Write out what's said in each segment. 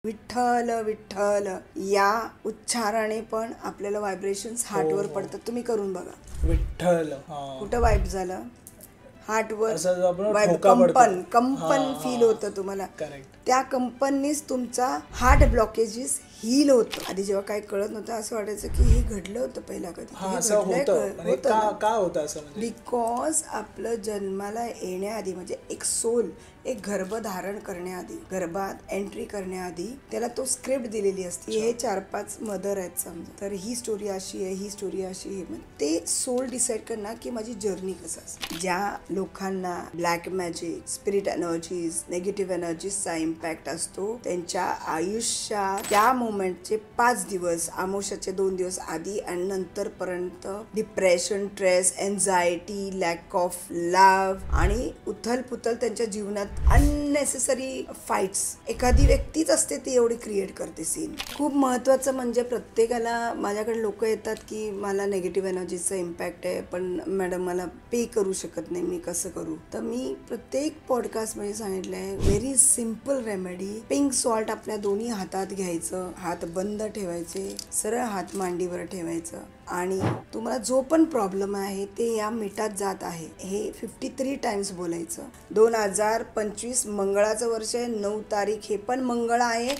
विठ्ठल विठ्ठल या उच्चाराने पण आपल्याला व्हायब्रेशन्स हार्टवर पडतात. तुम्ही करून बघा. विठ्ठल कुठं वाईब झालं हार्टवर, कंपन फील होतं तुम्हाला. त्या कंपनीच तुमचा हार्ट ब्लॉकेजेस हील होतं. आधी जेव्हा काही कळत नव्हतं असं वाटायचं की हे घडलं होतं पहिला कधी, बिकॉज आपलं जन्माला येण्याआधी म्हणजे एक सोल, एक गर्भधारण करण्याआधी, गर्भात एंट्री करण्याआधी त्याला तो स्क्रिप्ट दिलेली असते. हे 4-5 मदर आहेत समजा, तर ही स्टोरी अशी आहे, ही स्टोरी अशी आहे. मग ते सोल डिसाईड करणार की माझी जर्नी कसं असते. ज्या लोकांना black magic, spirit energies, negative एनर्जीजचा इम्पॅक्ट असतो त्यांच्या आयुष्यात त्या मोमेंटचे 5 दिवस, अमावस्याचे 2 दिवस आधी आणि नंतर पर्यंत depression, stress, anxiety, lack of love आणि उथल पुथल त्यांच्या जीवनात अननेसेसरी फाईट्स. एखादी व्यक्तीच असते ती एवढी क्रिएट करते सीन. खूप महत्त्वाचं म्हणजे प्रत्येकाला माझ्याकडे लोक येतात की मला नेगेटिव्ह एनर्जीचा इम्पॅक्ट आहे, पण मॅडम मला पे करू शकत नाही, मी कसं करू. तर मी प्रत्येक पॉडकास्टमध्ये सांगितलं आहे very simple remedy. Pink salt आपल्या दोन्ही हातात घ्यायचं, हात बंद ठेवायचे, सरळ हात मांडीवर ठेवायचं आणि तुम्हाला जो पण प्रॉब्लेम आहे ते या मिठात जात आहे हे 53 टाइम्स बोलायचं. 2025 मंगळाचं वर्ष आहे, 9 तारीख हे पण मंगळ आहे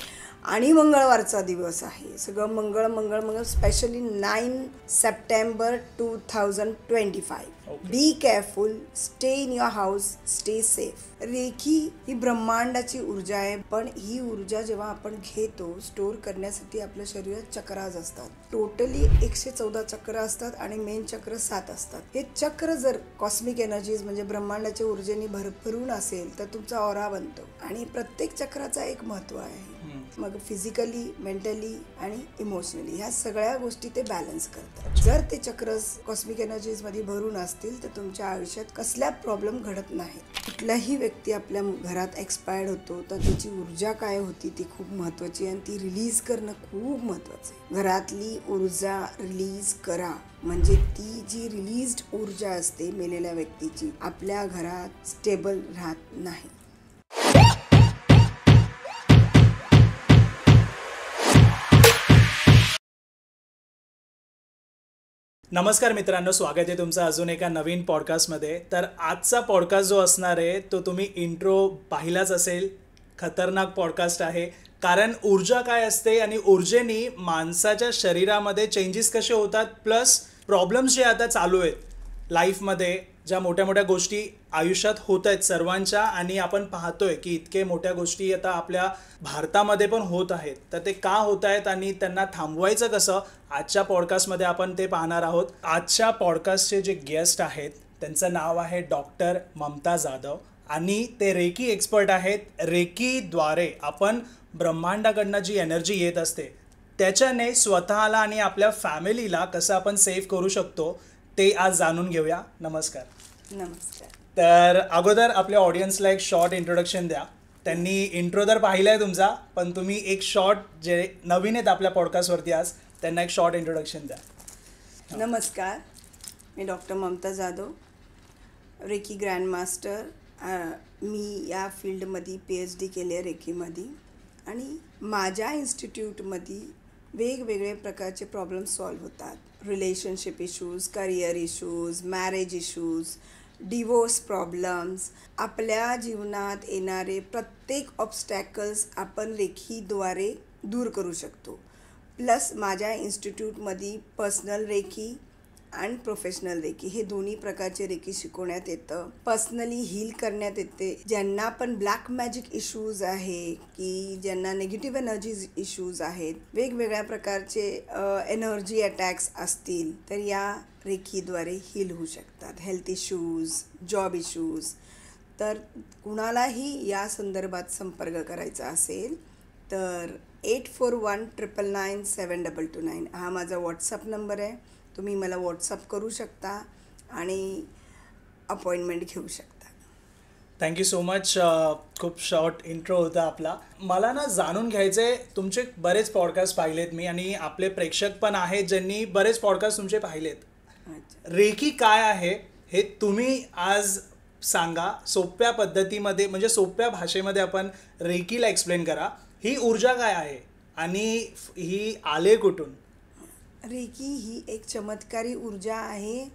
आणि मंगळवारचा दिवस आहे. सगळं मंगळ मंगळ मंगळ. Specially 9 September 2025. Be careful, stay in your house, stay safe. रेखी ही ब्रह्मांडाची ऊर्जा आहे, पण ही ऊर्जा जेव्हा आपण घेतो स्टोअर करण्यासाठी आपल्या शरीरात चक्राज असतात. टोटली 114 चक्र असतात आणि मेन चक्र 7 असतात. हे चक्र जर कॉस्मिक एनर्जीज म्हणजे ब्रह्मांडाच्या ऊर्जेने भरभरून असेल तर तुमचा ऑरा बनतो. आणि प्रत्येक चक्राचा एक महत्त्व आहे. मग फिजिकली, मेंटली आणि इमोशनली ह्या सगळ्या गोष्टी ते बॅलन्स करतात. जर ते चक्र कॉस्मिक एनर्जीज मध्ये भरून असतील तर तुमच्या आयुष्यात कसल्या प्रॉब्लेम घडत नाही. कुठलाही व्यक्ती आपल्या घरात एक्सपायर्ड होतो तर त्याची ऊर्जा काय होती ती खूप महत्त्वाची आणि ती रिलीज करणं खूप महत्त्वाचं आहे. घरातली ऊर्जा रिलीज करा म्हणजे ती जी रिलीज्ड ऊर्जा असते मेलेल्या व्यक्तीची आपल्या घरात स्टेबल राहत नाही. नमस्कार मित्रांनो, स्वागत आहे तुमचं अजून एका नवीन पॉडकास्टमध्ये. तर आजचा पॉडकास्ट जो असणार आहे तो तुम्ही इंट्रो पाहिलाच असेल. खतरनाक पॉडकास्ट आहे, कारण ऊर्जा काय असते आणि ऊर्जेनी माणसाच्या शरीरामध्ये चेंजेस कसे होतात, प्लस प्रॉब्लेम्स जे आता चालू आहेत लाईफमध्ये, ज्या मोठ्या मोठ्या गोष्टी आयुष्यात होत आहेत सर्वांच्या आणि आपण पाहतोय की इतके मोठ्या गोष्टी आता आपल्या भारतामध्ये पण होत आहेत, तर ते का होत आहेत आणि त्यांना थांबवायचं कसं, आजच्या पॉडकास्टमध्ये आपण ते पाहणार आहोत. आजच्या पॉडकास्टचे जे गेस्ट आहेत त्यांचं नाव आहे डॉक्टर ममता जाधव आणि ते रेकी एक्सपर्ट आहेत. रेकीद्वारे आपण ब्रह्मांडाकडनं जी एनर्जी येत असते त्याच्याने स्वतःला आणि आपल्या फॅमिलीला कसं आपण सेव्ह करू शकतो ते आज जाणून घेऊया. नमस्कार. नमस्कार. तर अगोदर आपल्या ऑडियन्सला एक शॉर्ट इंट्रोडक्शन द्या. त्यांनी इंट्रो तर पाहिला आहे तुमचा, पण तुम्ही एक शॉर्ट, जे नवीन आहेत आपल्या पॉडकास्टवरती आज, त्यांना एक शॉर्ट इंट्रोडक्शन द्या. नमस्कार, मी doctor Mamta Jadhav, reiki grandmaster. मी या फील्डमध्ये PhD केली आहे रेकीमध्ये आणि माझ्या इन्स्टिट्यूटमध्ये वेगवेगळे प्रकारचे प्रॉब्लेम्स सॉल्व्ह होतात. Relationship issues, career issues, marriage issues, divorce problems. आपल्या जीवनात येणारे प्रत्येक ऑब्स्टॅकल्स आपण रेखीद्वारे दूर करू शकतो. प्लस माझ्या इन्स्टिट्यूटमध्ये पर्सनल रेकी आणि प्रोफेशनल रेकी हे दोन्ही प्रकारचे रेकी शिकवण्यात येतं. पर्सनली हील करण्यात येते. ज्यांना पण ब्लॅक मॅजिक इश्यूज आहे की ज्यांना निगेटिव्ह एनर्जीज इश्यूज आहेत, वेगवेगळ्या प्रकारचे एनर्जी अटॅक्स असतील तर या रेकीद्वारे हील होऊ शकतात. Health issues, job issues. तर कुणालाही या संदर्भात संपर्क करायचा असेल तर 8419997229 हा माझा व्हॉट्सअप नंबर आहे. तुम्ही मला व्हॉट्सअप करू शकता आणि अपॉइंटमेंट घेऊ शकता. Thank you so much. खूप शॉर्ट इंट्रो होता आपला. मला ना जाणून घ्यायचं आहे, तुमचे बरेच पॉडकास्ट पाहिलेत मी आणि आपले प्रेक्षक पण आहेत ज्यांनी बरेच पॉडकास्ट तुमचे पाहिलेत. रेकी काय आहे हे तुम्ही आज सांगा सोप्या पद्धतीमध्ये, म्हणजे सोप्या भाषेमध्ये आपण रेकीला एक्सप्लेन करा ही ऊर्जा काय आहे आणि ही आले कुठून? रेकी ही एक चमत्कारी ऊर्जा आहे.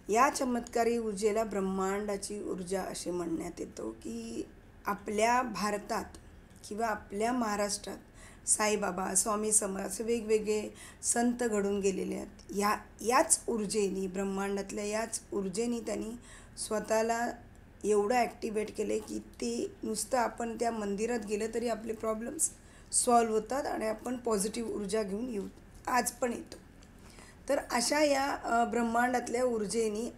या चमत्कारी ऊर्जेला ब्रह्मांडाची ऊर्जा असे म्हणण्यात येतो, की आपल्या भारतात किंवा आपल्या महाराष्ट्रात साईबाबा, स्वामी समर्थ असे वेगवेगळे संत घडून गेलेले आहेत. याच ऊर्जेनी, ब्रह्मांडातल्या याच ऊर्जेनी त्यांनी स्वतःला एवढं ॲक्टिवेट केले की ते नुसतं आपण त्या मंदिरात गेलं तरी आपले प्रॉब्लेम्स सॉल्व्ह होतात आणि आपण पॉझिटिव्ह ऊर्जा घेऊन येऊ, आज पण येतो. तर अशा या ब्रह्मांडातल्या ऊर्जेनी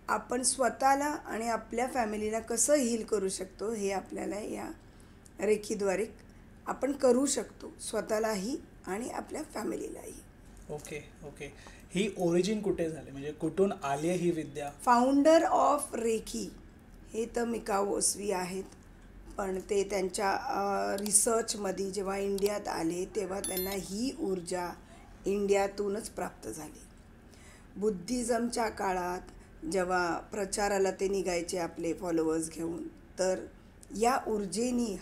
आपण स्वतःला आणि आपल्या फॅमिलीला कसं हील करू शकतो हे आपल्याला या रेखीद्वारे आपण करू शकतो, स्वतःलाही आणि आपल्या फॅमिलीलाही. Okay okay. ही ओरिजिन कुठे झाली, म्हणजे कुठून आली ही विद्या? फाउंडर ऑफ रेखी हे तर मिकाओ ओसवी आहेत, पण ते त्यांच्या रिसर्चमध्ये जेव्हा इंडियात आले तेव्हा त्यांना ही ऊर्जा इंडियातूनच प्राप्त झाली. बुद्धिझमच्या काळात जेव्हा प्रचाराला ते निघायचे आपले फॉलोअर्स घेऊन, तर या ऊर्जेनी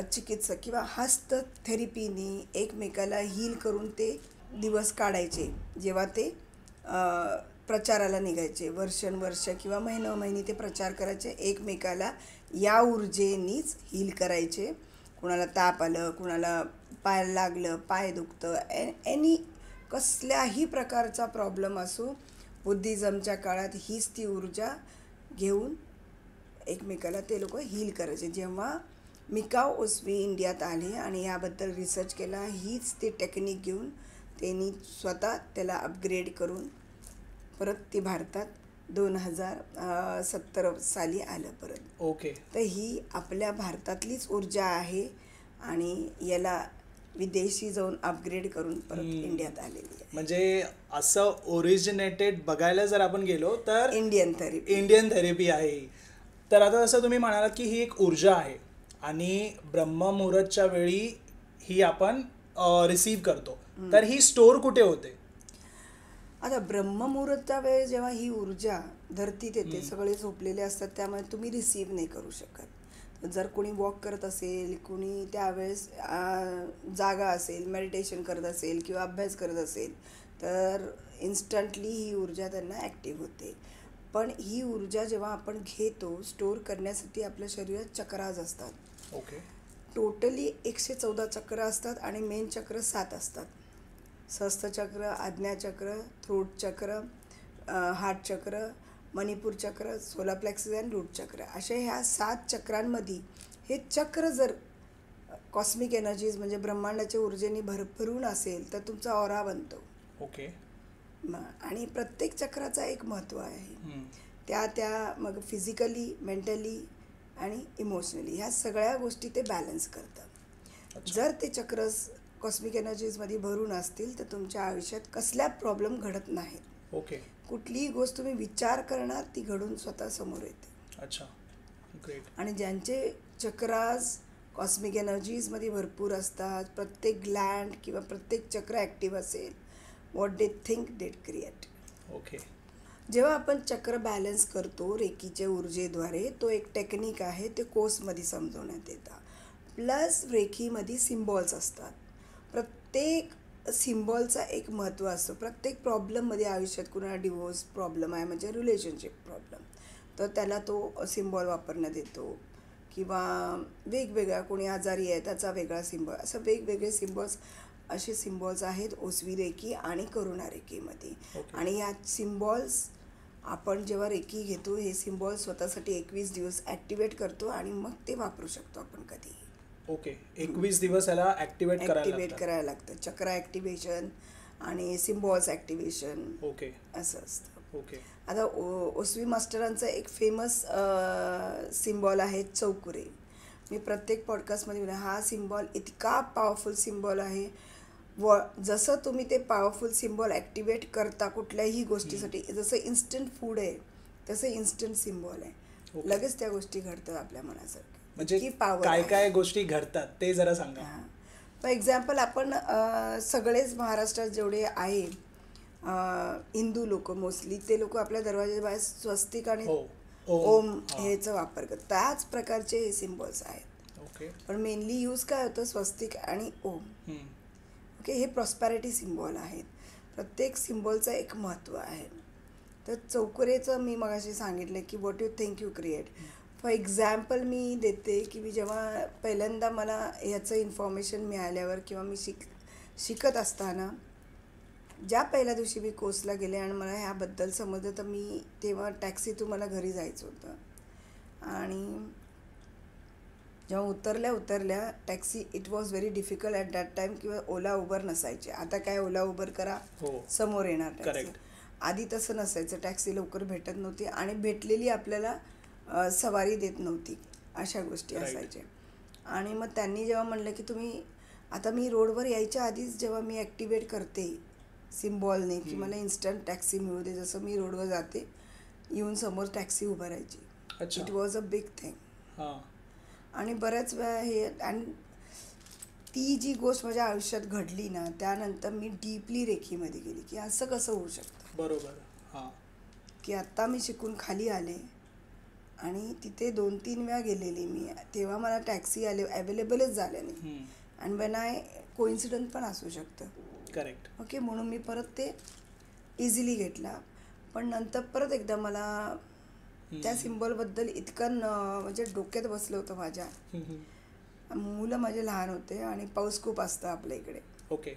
चिकित्सक किंवा हस्त थेरपीनी एकमेकाला हील करून ते दिवस काढायचे. जेव्हा ते प्रचाराला निघायचे, वर्षानुवर्ष किंवा महिनोमहिने ते प्रचार करायचे, एकमेकाला या ऊर्जेनीच हील करायचे. कुणाला ताप आलं, कुणाला पाय लागलं, पाय दुखतं, एनी कसल्याही प्रकारचा प्रॉब्लेम असो, बुद्धिझमच्या काळात हीच ती ऊर्जा घेऊन एकमेकाला ते लोक हील करायचे. जेव्हा मिकाओ ओसवी इंडियात आले आणि याबद्दल रिसर्च केला, हीच ती टेक्निक घेऊन त्यांनी स्वतः त्याला अपग्रेड करून परत ती भारतात 2070 साली आलं परत. ओके. तर ही आपल्या भारतातलीच ऊर्जा आहे आणि याला विदेशी जाऊन अपग्रेड करून परत इंडियात आलेली आहे. म्हणजे असं ओरिजिनेटेड बघायला जर आपण गेलो तर इंडियन थेरपी आहे ही. तर आता जसं तुम्ही म्हणालात की ही एक ऊर्जा आहे आणि ब्रह्ममुहूर्तच्या वेळी ही आपण रिसीव्ह करतो, तर ही स्टोअर कुठे होते? आता ब्रह्ममुहूर्तच्या वेळेस जेव्हा ही ऊर्जा धरतीत येते, सगळे झोपलेले असतात, त्यामुळे तुम्ही रिसीव्ह नाही करू शकत. जर कोणी वॉक करत असेल, कोणी त्यावेळेस जागा असेल, मेडिटेशन करत असेल किंवा अभ्यास करत असेल, तर इन्स्टंटली ही ऊर्जा त्यांना ॲक्टिव्ह होते. पण ही ऊर्जा जेव्हा आपण घेतो, स्टोअर करण्यासाठी आपल्या शरीरात चक्राज असतात. ओके. टोटली 114 चक्र असतात आणि मेन चक्र 7 असतात. सहस्त्रचक्र, आज्ञाचक्र, थ्रोट चक्र, हार्ट चक्र, मणिपूर चक्र, सोलार प्लेक्सस आणि रूट चक्र, अशा ह्या 7 चक्रांमध्ये हे चक्र जर कॉस्मिक एनर्जीज म्हणजे ब्रह्मांडाच्या ऊर्जेने भरभरून असेल तर तुमचा ऑरा बनतो. ओके. आणि प्रत्येक चक्राचा एक महत्त्व आहे. त्या मग फिजिकली, मेंटली आणि इमोशनली ह्या सगळ्या गोष्टी ते बॅलन्स करतात. जर ते चक्र कॉस्मिक एनर्जीजमध्ये भरून असतील तर तुमच्या आयुष्यात कसल्या प्रॉब्लेम घडत नाहीत. ओके. कुठलीही गोष्ट तुम्ही विचार करणार ती घडून स्वतः समोर येते. अच्छा, ग्रेट. आणि ज्यांचे चक्राज कॉस्मिक एनर्जीजमध्ये भरपूर असतात, प्रत्येक ग्लँड किंवा प्रत्येक चक्र ॲक्टिव्ह असेल, what they think they create. Okay. जेव्हा आपण चक्र बॅलन्स करतो रेकीच्या ऊर्जेद्वारे, तो एक टेक्निक आहे, ते कोर्समध्ये समजवण्यात येतं. प्लस रेकीमध्ये सिम्बॉल्स असतात. प्रत्येक सिम्बॉलचा एक महत्त्व असतं. प्रत्येक प्रॉब्लेममध्ये आयुष्यात कुणाला डिवोर्स प्रॉब्लेम आहे म्हणजे रिलेशनशिप प्रॉब्लेम, तर त्याला तो सिम्बॉल वापरण्यात येतो. किंवा वेगवेगळ्या कोणी आजारी आहे त्याचा वेगळा सिम्बॉल, असं वेगवेगळे असे सिम्बॉल्स आहेत ओसवी रेकी आणि करुणा रेकीमध्ये. आणि या सिम्बॉल्स आपण जेव्हा रेकी घेतो, हे सिम्बॉल स्वतःसाठी 21 दिवस ॲक्टिवेट करतो आणि मग ते वापरू शकतो आपण कधीही. ओके. 21 दिवस याला ॲक्टिवेट करायला लागतं. चक्र ॲक्टिवेशन आणि सिम्बॉल्स ॲक्टिवेशन. ओके. असं असतं. ओके. आता ओसवी मास्टरांचं एक फेमस सिम्बॉल आहे चौकुरे. मी प्रत्येक पॉडकास्टमध्ये म्हणा, हा सिम्बॉल इतका पॉवरफुल सिम्बॉल आहे. जसं तुम्ही ते पॉवरफुल सिम्बॉल ॲक्टिवेट करता कुठल्याही गोष्टीसाठी, जसं इन्स्टंट फूड आहे तसं इन्स्टंट सिम्बॉल आहे. लगेच त्या गोष्टी घडतात आपल्या मनासारख्या. म्हणजे काय काय गोष्टी घडतात ते जरा सांगा. फॉर एक्झाम्पल, आपण सगळेच महाराष्ट्रात जेवढे आहे हिंदू लोक, मोस्टली ते लोक आपल्या दरवाजा बाहेर स्वस्तिक आणि ओम ह्याचा वापर करतात. त्याच प्रकारचे हे सिम्बॉल्स आहेत. ओके. पण मेनली यूज काय होतं, स्वस्तिक आणि ओम. हम्म. ओके, हे प्रॉस्पॅरिटी सिम्बॉल आहेत. प्रत्येक सिम्बॉलचं एक महत्त्व आहे. तर चौकोरेचं मी मगाशी सांगितलं की what you think you create. For example मी देते की मी जेव्हा पहिल्यांदा मला ह्याचं इन्फॉर्मेशन मिळाल्यावर किंवा मी शिकत असताना ज्या पहिल्या दिवशी मी कोर्सला गेले आणि मला ह्याबद्दल समजलं, तर मी तेव्हा टॅक्सीतून मला घरी जायचं होतं. आणि जेव्हा उतरल्या taxi, it was very difficult at that time. किंवा ओला उबर नसायचे. आता काय ओला उबर करा, समोर येणार टॅक्सी. करेक्ट. आधी तसं नसायचं. टॅक्सी लवकर भेटत नव्हती आणि भेटलेली आपल्याला सवारी देत नव्हती. अशा गोष्टी असायच्या. आणि मग त्यांनी जेव्हा म्हणलं की तुम्ही आता, मी रोडवर यायच्या आधीच जेव्हा मी ॲक्टिवेट करते सिम्बॉलने की मला इन्स्टंट टॅक्सी मिळू दे, जसं मी रोडवर जाते येऊन समोर टॅक्सी उभं राहायची. It was a big thing. आणि बऱ्याच वेळा हे, आणि ती जी गोष्ट माझ्या आयुष्यात घडली ना, त्यानंतर मी डीपली रेखीमध्ये गेली की असं कसं होऊ शकतं. बरोबर. हां. की आत्ता मी शिकून खाली आले आणि तिथे 2-3 वेळा गेलेली मी, तेव्हा मला टॅक्सी अवेलेबलच झाल्या नाही. अँड वेन कोइन्सिडन्स पण असू शकतं. करेक्ट. ओके, म्हणून मी परत ते इझिली घेतला. पण नंतर परत एकदा मला त्या सिम्बॉलबद्दल इतकं म्हणजे डोक्यात बसलं होतं माझ्या. मुलं माझे लहान होते आणि पाऊस खूप असतं आपल्या इकडे. ओके.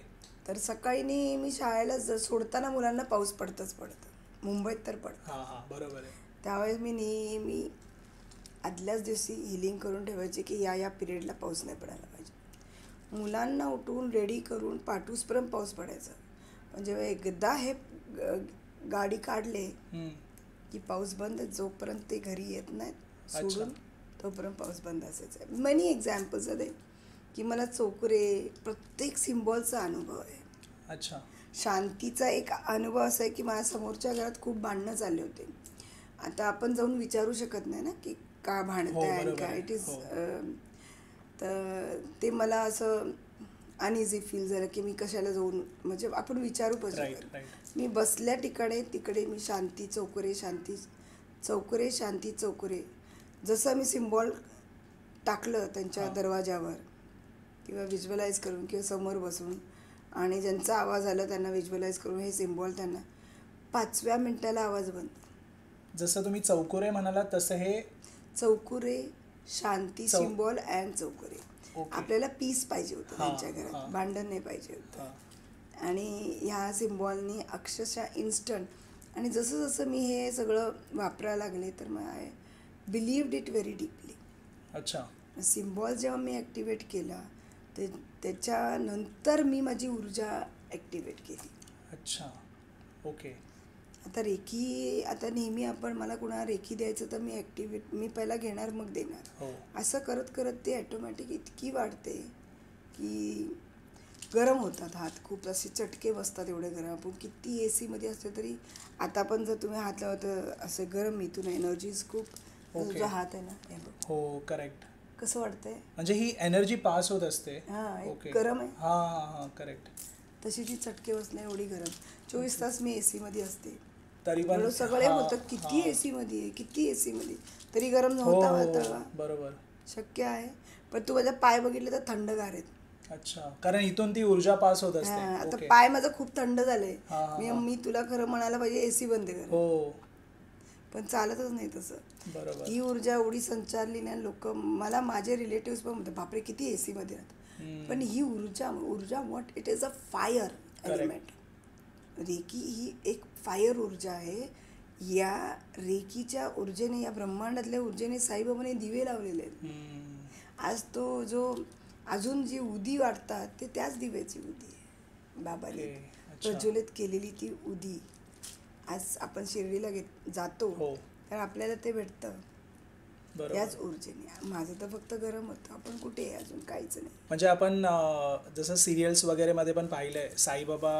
तर सकाळी मी शाळेला सोडताना मुलांना पाऊस पडतं. मुंबईत तर पडतं. हां, बरोबर आहे. त्यावेळेस मी नेहमी आदल्याच दिवशी हिलिंग करून ठेवायचे की या पिरियडला पाऊस नाही पडायला पाहिजे. मुलांना उठवून रेडी करून पाठवूसपर्यंत पाऊस पडायचा. पण जेव्हा एकदा हे गाडी काढले की पाऊस बंद. जोपर्यंत ते घरी येत नाहीत सोडून, तोपर्यंत पाऊस बंद असायचा. मनी एक्झाम्पल्स आहे की मला चौकुरे प्रत्येक सिम्बॉलचा अनुभव आहे. अच्छा. शांतीचा एक अनुभव असा आहे की माझ्या समोरच्या घरात खूप भांडणं चालले होते. आता आपण जाऊन विचारू शकत नाही ना की का भांडताय आणि काय. इट इज तर ते मला असं अनइझी फील झालं की मी कशाला जाऊन, म्हणजे आपण विचारू पण शकत. मी बसल्या ठिकाणी तिकडे मी शांती चौकुरे, शांती चौकुरे, शांती चौकुरे, जसं मी सिम्बॉल टाकलं त्यांच्या दरवाजावर किंवा व्हिज्युअलाइज करून किंवा समोर बसून, आणि ज्यांचा आवाज आला त्यांना व्हिज्युअलाइज करून हे सिम्बॉल, त्यांना 5व्या मिनिटाला आवाज बंद. जसं तुम्ही चौकुरे म्हणाला तसं हे चौकुरे, शांती सिम्बॉल अँड चौकुरे. आपल्याला पीस पाहिजे होतं त्यांच्या घरात, भांडण नाही पाहिजे होतं. आणि ह्या सिम्बॉलनी अक्षरशः इन्स्टंट, आणि जसं जसं मी हे सगळं वापरायला लागले तर मग I believed it very deeply. अच्छा. सिम्बॉल जेव्हा मी ॲक्टिवेट केला ते त्याच्यानंतर मी माझी ऊर्जा ॲक्टिवेट केली. अच्छा. ओके. आता रेखी, आता नेहमी आपण, मला कुणाला रेखी द्यायचं तर मी पहिला घेणार मग देणार. असं करत करत ते ॲटोमॅटिक इतकी वाढते की गरम होतात हात, खूप असे चटके बसतात एवढे गरम. आपण किती ए सीमध्ये असते तरी आता पण जर तुम्ही हात लावत असे गरम, इथून एनर्जीज खूप. तुझा हात आहे ना, हे बघ. हो, करेक्ट. कसं वाटतंय, म्हणजे ही एनर्जी पास होत असते. हां, गरम आहे. हां, करेक्ट. तशी ती चटके बसणे एवढी गरम. 24 तास मी AC मध्ये असते तरी पण सगळे होतं. किती AC मध्ये आहे, किती AC मध्ये, तरी गरम होता वातावरण. बरोबर, शक्य आहे. पण तू माझा पाय बघितले तर थंडगार आहेत. अच्छा, कारण इथून ती ऊर्जा पास होत असते. आता पाय माझं खूप थंड झालंय. मी तुला खरं म्हणायला पाहिजे AC बंद कर. हो, पण चालतच नाही तसं. बरोबर. ती ऊर्जा एवढी संचारली ना, लोक मला, माझे रिलेटिव्ह पण म्हणतात बापरे किती AC मध्ये राहतात. पण ही ऊर्जा what it is a fire element. Reiki ही एक फायर ऊर्जा आहे. या रेकीच्या ऊर्जेने, या ब्रह्मांडातल्या ऊर्जेने साईबाबाने दिवे लावलेले आहेत. आज तो जो अजून जी उदी वाटतात ते त्याच दिव्याची उदी आहे. बाबाने प्रज्वलित केलेली ती उदी. आज आपण शिर्डीला जातो तर आपल्याला ते भेटतं याच ऊर्जेने. माझं तर फक्त गरम होतं. आपण कुठे आहे, अजून काहीच नाही. म्हणजे आपण जसं सिरियल्स वगैरे मध्ये पण पाहिलंय, साईबाबा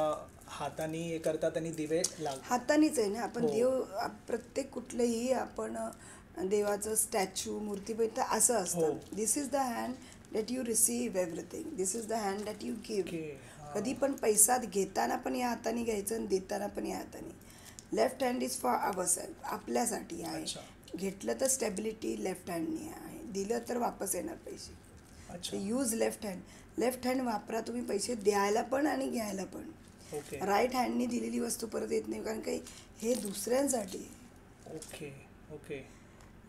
हाताने हे करतात आणि दिवे लावतात. हातानेच आहे ना. आपण देव, प्रत्येक कुठलंही आपण देवाचं स्टॅच्यू, मूर्ती बघितलं असं असतं. This is the hand that you receive everything. This is the hand that you give. कधी पण पैसा घेताना पण या हाताने घ्यायचं आणि देताना पण या हाताने. Left hand is for our self, आपल्यासाठी आहे. घेतलं तर स्टॅबिलिटी लेफ्ट हँडने आहे, दिलं तर वापस येणार पैसे. अच्छा. यूज लेफ्ट हँड वापरा तुम्ही, पैसे द्यायला पण आणि घ्यायला पण. ओके राईट हँडनी दिलेली वस्तू परत येत नाही, कारण काही हे दुसऱ्यांसाठी आहे. ओके ओके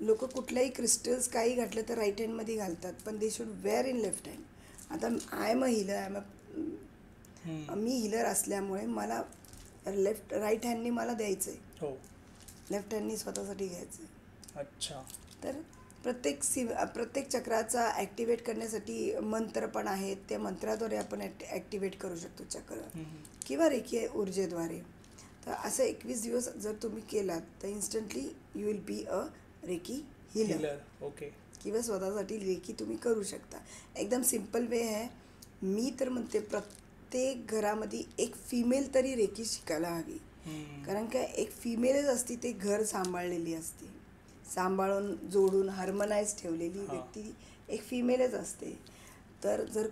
लोक कुठल्याही क्रिस्टल्स काही घातलं तर राईट हँडमध्ये घालतात, पण they should wear in left hand. आता आय एम अ हिलर, मी हिलर असल्यामुळे मला राईट हँडनी मला द्यायचं आहे, हो. लेफ्ट हँडनी स्वतःसाठी घ्यायचं आहे. अच्छा. तर प्रत्येक चक्राचा ॲक्टिवेट करण्यासाठी मंत्र पण आहेत. त्या मंत्राद्वारे आपण ॲक्टिवेट करू शकतो चक्र, किंवा रेकी ऊर्जेद्वारे. तर असं 21 दिवस जर तुम्ही केलात तर instantly you will be a reiki healer. Okay. किंवा स्वतःसाठी रेकी तुम्ही करू शकता. एकदम सिम्पल वे आहे. मी तर म्हणते प्रत्येक घरामध्ये एक फिमेल तरी रेकी शिकायला हवी. कारण काय, एक फिमेलच असती ते घर सांभाळलेली असते, सांभाळून जोडून हार्मनाईज ठेवलेली व्यक्ती एक फिमेलच असते. तर जर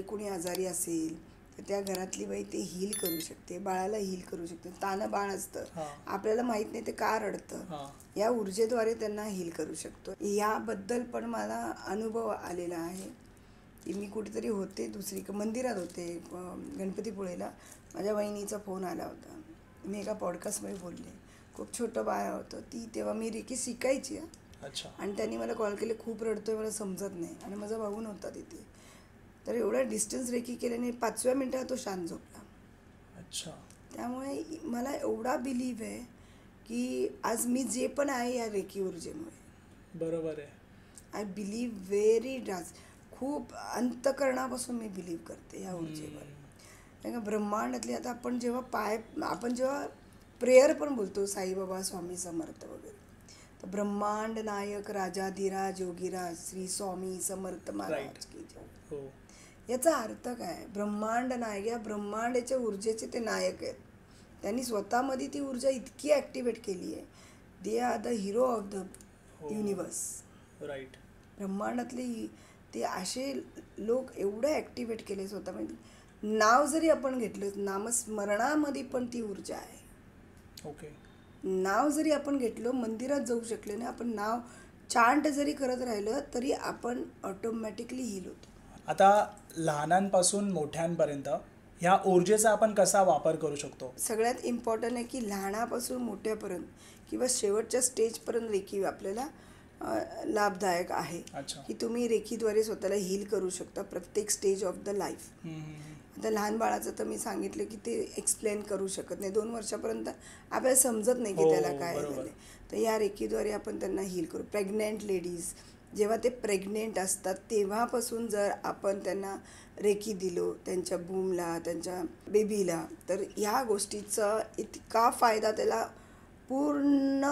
कुणी आजारी असेल तर त्या घरातली बाई ते हील करू शकते, बाळाला हील करू शकते. तानं बाळ असतं, आपल्याला माहीत नाही ते का रडतं, या ऊर्जेद्वारे त्यांना हील करू शकतो. याबद्दल पण मला अनुभव आलेला आहे की मी कुठेतरी होते, मंदिरात होते गणपतीपुळेला. माझ्या वहिनीचा फोन आला होता, मी एका पॉडकास्टमध्ये बोलले. खूप छोटं बाळ होतं, तेव्हा मी रेकी शिकायची. अच्छा. आणि त्यांनी मला कॉल केले, खूप रडतोय, मला समजत नाही. आणि माझा भाऊ नव्हता तिथे. तर एवढा डिस्टन्स रेकी केल्याने 5व्या मिनिटात तो शांत झोपला. अच्छा. त्यामुळे मला एवढा बिलीव्ह आहे की आज मी जे पण आहे या रेकी ऊर्जेमुळे. बरोबर आहे. आय बिलीव्ह व्हेरी खूप अंतकरणापासून मी बिलीव्ह करते या ऊर्जेवर. कारण का ब्रह्मांडातली, आता आपण जेव्हा प्रेयर पण बोलतो, साईबाबा, स्वामी समर्थ वगैरे, तर ब्रह्मांड नायक राजाधिराज योगीराज श्री स्वामी समर्थ महाराज की जय. हो. याचा अर्थ काय, ब्रह्मांड नायक, या ब्रह्मांडाच्या ऊर्जेचे ते नायक आहेत. त्यांनी स्वतःमध्ये ती ऊर्जा इतकी ॲक्टिवेट केली आहे. They are the hero of the universe. Right. ब्रह्मांडातले ते असे लोक एवढं ॲक्टिवेट केले स्वतःमध्ये. नाव जरी आपण घेतलं, नामस्मरणामध्ये पण ती ऊर्जा आहे. ओके. नाव जरी आपण घेतलं, मंदिरात जाऊ शकले नाही, आपण नाव चांट जरी करत राहिलं तरी आपण ऑटोमॅटिकली हील होतो. आता लहानांपासून मोठ्यांपर्यंत ह्या ऊर्जेचा आपण कसा वापर करू शकतो? सगळ्यात इम्पॉर्टंट आहे की लहानापासून मोठ्यापर्यंत किंवा शेवटच्या स्टेजपर्यंत रेकी आपल्याला लाभदायक आहे. अच्छा. की तुम्ही रेकीद्वारे स्वतःला हील करू शकता प्रत्येक स्टेज ऑफ द लाईफ. आता लहान बाळाचं तर मी सांगितलं की ते एक्सप्लेन करू शकत नाही, 2 वर्षापर्यंत आपल्याला समजत नाही की त्याला काय झालं. तर या रेकीद्वारे आपण त्यांना हील करू. प्रेग्नंट लेडीज जेव्हा ते प्रेग्नेंट असतात तेव्हापासून जर आपण त्यांना रेकी दिलो, त्यांच्या बूमला, त्यांच्या बेबीला, तर ह्या गोष्टीचा इतका फायदा त्याला पूर्ण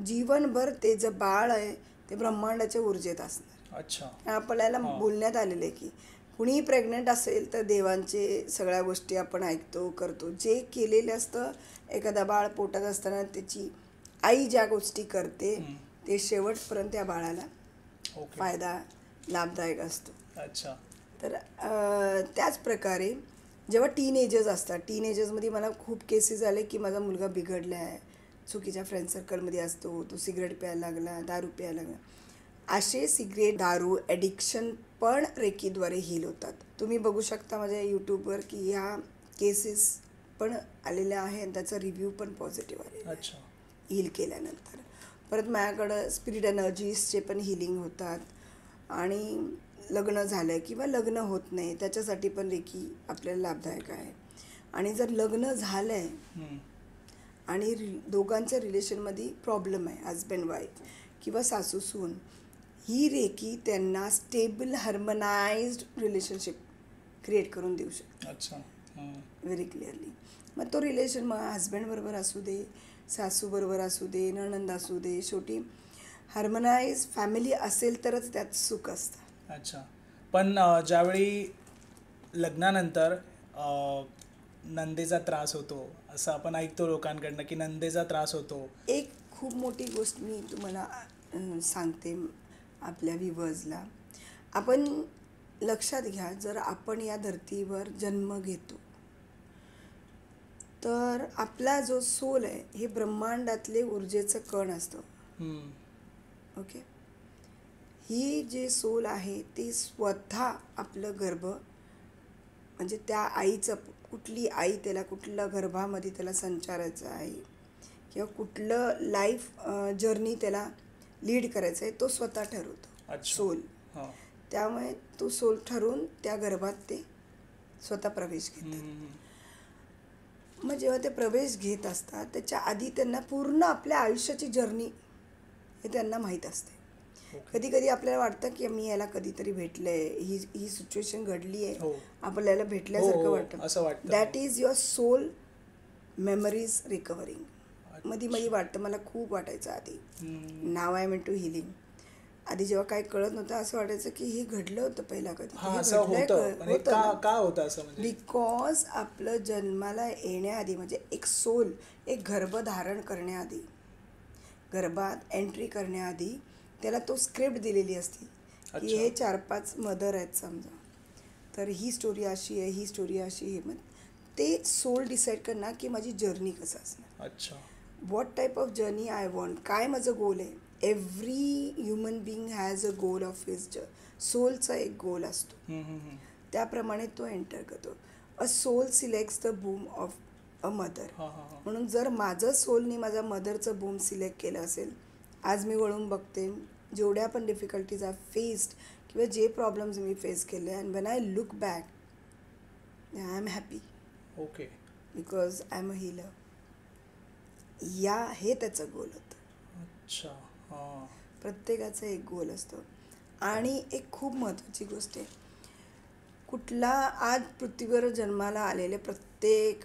जीवनभर. ते जे बाळ आहे ते ब्रह्मांडाच्या ऊर्जेत असणार. अच्छा. आपल्याला बोलण्यात आलेलं आहे की कुणीही प्रेग्नंट असेल तर देवांचे सगळ्या गोष्टी आपण ऐकतो, करतो. जे केलेलं असतं, एखादा बाळ पोटात असताना त्याची आई ज्या गोष्टी करते ते शेवटपर्यंत त्या बाळाला फायदा लाभदायक असतो. अच्छा. तर त्याच प्रकारे जेव्हा टीनेजर्स असतात, टीनेजर्समध्ये मला खूप केसेस आले की माझा मुलगा बिघडला आहे, चुकीच्या फ्रेंड सर्कलमध्ये असतो, तो सिगरेट प्यायला लागला, दारू प्यायला लागला. असे सिगरेट, दारू ॲडिक्शन पण रेकीद्वारे हील होतात. तुम्ही बघू शकता माझ्या यूट्यूबवर की ह्या केसेस पण आलेल्या आहे आणि त्याचा रिव्ह्यू पण पॉझिटिव्ह आलेला. अच्छा. हील केल्यानंतर परत माझ्याकडं स्पिरिट एनर्जीजचे पण हिलिंग होतात. आणि लग्न झालं किंवा लग्न होत नाही त्याच्यासाठी पण रेकी आपल्याला लाभदायक आहे. आणि जर लग्न झालं आहे आणि दोघांच्या रिलेशनमध्ये प्रॉब्लेम आहे, हजबंड वाईफ किंवा सासू सून, ही रेकी त्यांना स्टेबल हार्मनाइज्ड रिलेशनशिप क्रिएट करून देऊ शकते. अच्छा. Very clearly. मग तो रिलेशन मग हजबंडबरोबर असू दे, सासूबरोबर असू दे, नणंद असू दे, शेवटी हार्मनाइज फॅमिली असेल तरच त्यात सुख असतं. अच्छा. पण ज्यावेळी लग्नानंतर नंदेचा त्रास होतो, असं आपण ऐकतो लोकांकडनं की नंदेचा त्रास होतो. एक खूप मोठी गोष्ट मी तुम्हाला सांगते आपल्या व्ह्यूअर्सला. आपण लक्षात घ्या, जर आपण या धर्तीवर जन्म घेतो तर आपला जो सोल आहे हे ब्रह्मांडातले ऊर्जेचं कण असतं. ओके. ही जी सोल आहे ती स्वतः आपलं गर्भ म्हणजे त्या आईचं कुठली आई त्याला कुठल्या गर्भामध्ये त्याला संचारायचं आहे किंवा कुठलं लाईफ जर्नी त्याला लीड करायचं आहे तो स्वतः ठरवतो अच्छा. सोल. हां. त्यामुळे तो सोल ठरवून त्या गर्भात ते स्वतः प्रवेश घेतात. मग जेव्हा ते प्रवेश घेत असतात त्याच्या आधी त्यांना पूर्ण आपल्या आयुष्याची जर्नी हे त्यांना माहीत असते. कधी कधी आपल्याला वाटतं की मी याला कधीतरी भेटलंय, ही ही सिच्युएशन घडली आहे, हो. आपल्याला हो, भेटल्यासारखं हो, वाटतं. असं वाटतं. That is your soul memories recovering. मध्ये वाटतं, मला खूप वाटायचं आधी. नाव I am into healing. आधी जेव्हा काही कळत नव्हतं असं वाटायचं की हे घडलं होतं पहिला कधी, हां, असं होतं. म्हणजे का होतं असं म्हणजे? बिकॉज आपलं जन्माला येण्याआधी म्हणजे एक सोल एक गर्भधारण करण्याआधी, गर्भात एंट्री करण्याआधी त्याला तो स्क्रिप्ट दिलेली असती की अच्छा. हे 4-5 मदर आहेत समजा, तर ही स्टोरी अशी आहे, ही स्टोरी अशी आहे. मग ते सोल डिसाईड करणार की माझी जर्नी कसं असणार, अच्छा. What type of journey I want, काय माझं गोल आहे. Every human being has a goal of his. सोलचा एक गोल असतो, त्याप्रमाणे तो एंटर करतो. अ सोल सिलेक्ट्स द बूम ऑफ अ मदर. म्हणून जर माझं सोलनी माझ्या मदरचं बूम सिलेक्ट केलं असेल, आज मी वळून बघते जेवढ्या पण डिफिकल्टीज आय फेस्ड किंवा जे प्रॉब्लेम्स मी फेस केले, and when I look back I am happy okay. Because I am a healer. हे त्याचं गोल होतं. अच्छा. हां. प्रत्येकाचा एक गोल असतो. आणि एक खूप महत्त्वाची गोष्ट आहे, कुठला आज पृथ्वीवर जन्माला आलेले प्रत्येक